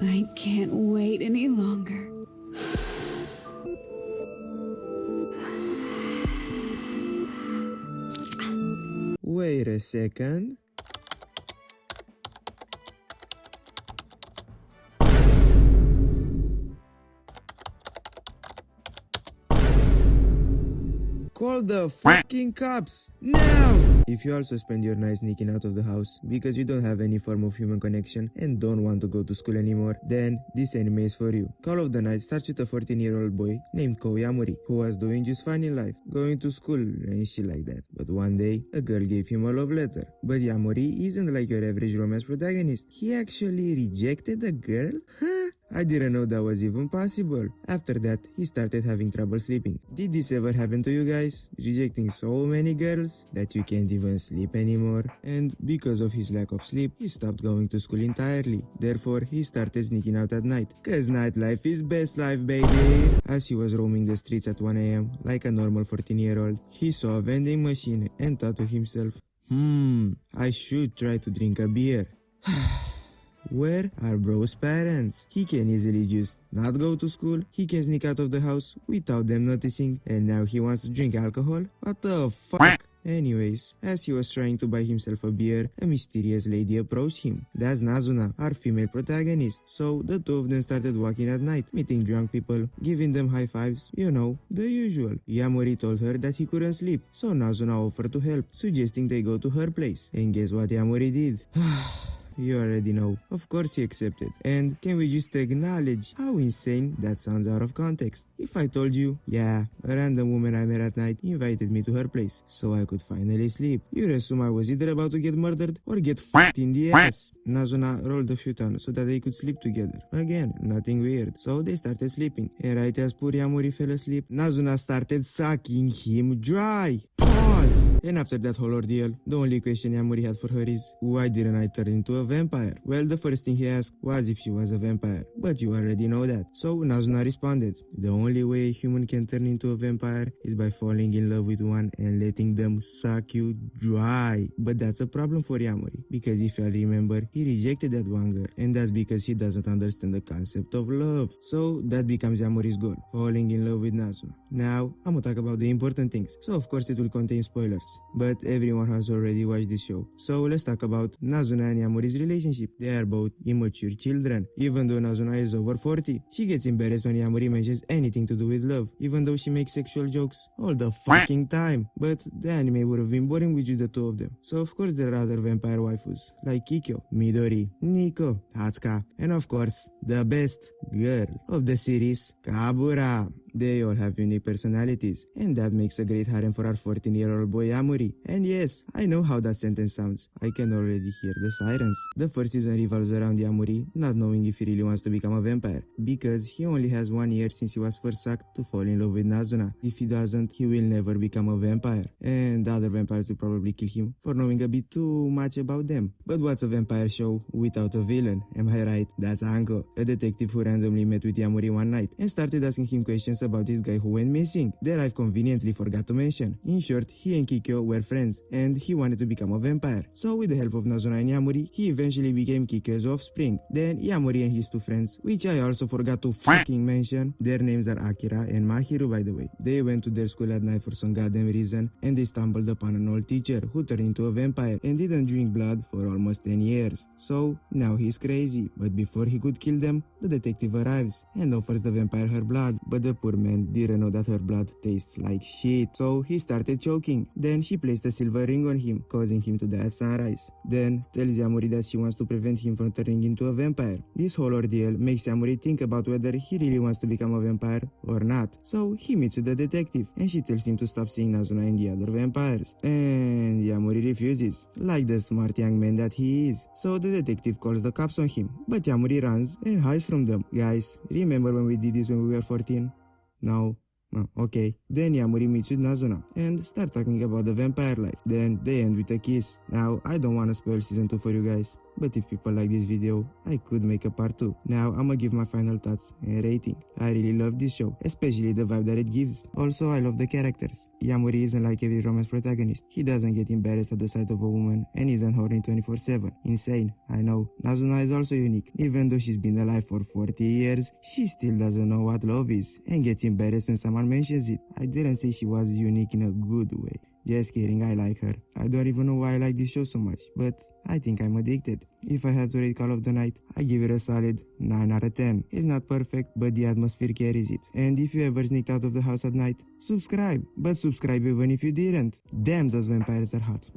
I can't wait any longer. Wait a second. Call the fucking cops now! If you also spend your night sneaking out of the house because you don't have any form of human connection and don't want to go to school anymore, then this anime is for you. Call of the Night starts with a 14-year-old boy named Kou Yamori, who was doing just fine in life, going to school and shit like that. But one day, a girl gave him a love letter. But Yamori isn't like your average romance protagonist. He actually rejected a girl? Huh? I didn't know that was even possible. After that, he started having trouble sleeping. Did this ever happen to you guys? Rejecting so many girls that you can't even sleep anymore? And because of his lack of sleep, he stopped going to school entirely. Therefore, he started sneaking out at night. Cause nightlife is best life, baby! As he was roaming the streets at 1 AM, like a normal 14-year-old, he saw a vending machine and thought to himself, I should try to drink a beer. Where are bro's parents? He can easily just not go to school, he can sneak out of the house without them noticing, and now he wants to drink alcohol? What the fuck? Anyways, as he was trying to buy himself a beer, a mysterious lady approached him. That's Nazuna, our female protagonist. So the two of them started walking at night, meeting drunk people, giving them high fives, you know, the usual. Yamori told her that he couldn't sleep, so Nazuna offered to help, suggesting they go to her place. And guess what Yamori did? You already know. Of course he accepted. And can we just acknowledge how insane that sounds out of context? If I told you, yeah, a random woman I met at night invited me to her place so I could finally sleep, you'd assume I was either about to get murdered or get fucked in the ass. Nazuna rolled a futon so that they could sleep together. Again, nothing weird. So they started sleeping. And right as poor Yamori fell asleep, Nazuna started sucking him dry. Pause! And after that whole ordeal, the only question Yamori had for her is, why didn't I turn into a vampire? Well, the first thing he asked was if she was a vampire, but you already know that. So Nazuna responded, the only way a human can turn into a vampire is by falling in love with one and letting them suck you dry. But that's a problem for Yamori, because if you remember, he rejected that one girl, and that's because he doesn't understand the concept of love. So that becomes Yamori's goal, falling in love with Nazuna. Now, I'm gonna talk about the important things, so of course it will contain spoilers, but everyone has already watched this show. So let's talk about Nazuna and Yamori's relationship. They are both immature children. Even though Nazuna is over 40, she gets embarrassed when Yamori mentions anything to do with love, even though she makes sexual jokes all the fucking time. But the anime would have been boring with just the two of them. So of course there are other vampire waifus, like Kikyo, Midori, Nico, Hatsuka, and of course, the best girl of the series, Kabura. They all have unique personalities, and that makes a great harem for our 14-year-old boy Yamori. And yes, I know how that sentence sounds. I can already hear the sirens. The first season revolves around Yamori not knowing if he really wants to become a vampire, because he only has 1 year since he was first sucked to fall in love with Nazuna. If he doesn't, he will never become a vampire, and the other vampires will probably kill him for knowing a bit too much about them. But what's a vampire show without a villain? Am I right? That's Anko, a detective who randomly met with Yamori one night and started asking him questions about this guy who went missing, that I conveniently forgot to mention. In short, he and Kikyo were friends, and he wanted to become a vampire. So with the help of Nazuna and Yamori, he eventually became Kikyo's offspring. Then Yamori and his two friends, which I also forgot to fucking mention, their names are Akira and Mahiru, by the way. They went to their school at night for some goddamn reason, and they stumbled upon an old teacher who turned into a vampire and didn't drink blood for almost 10 years. So now he's crazy, but before he could kill them, the detective arrives and offers the vampire her blood, but the poor man didn't know that her blood tastes like shit, so he started choking. Then she placed a silver ring on him, causing him to die at sunrise. Then tells Yamori that she wants to prevent him from turning into a vampire. This whole ordeal makes Yamori think about whether he really wants to become a vampire or not. So he meets with the detective, and she tells him to stop seeing Nazuna and the other vampires. And Yamori refuses, like the smart young man that he is. So the detective calls the cops on him, but Yamori runs and hides from them. Guys, remember when we did this when we were 14? No. Oh, okay. Then Yamori meets with Nazuna and start talking about the vampire life. Then they end with a kiss. Now, I don't want to spoil season 2 for you guys, but if people like this video, I could make a part 2. Now I'ma give my final thoughts and rating. I really love this show, especially the vibe that it gives. Also, I love the characters. Yamori isn't like every romance protagonist. He doesn't get embarrassed at the sight of a woman and isn't horny 24/7. Insane, I know. Nazuna is also unique. Even though she's been alive for 40 years, she still doesn't know what love is and gets embarrassed when someone mentions it. I didn't say she was unique in a good way. Just kidding, I like her. I don't even know why I like this show so much, but I think I'm addicted. If I had to rate Call of the Night, I give it a solid 9 out of 10. It's not perfect, but the atmosphere carries it. And if you ever sneaked out of the house at night, subscribe. But subscribe even if you didn't. Damn, those vampires are hot.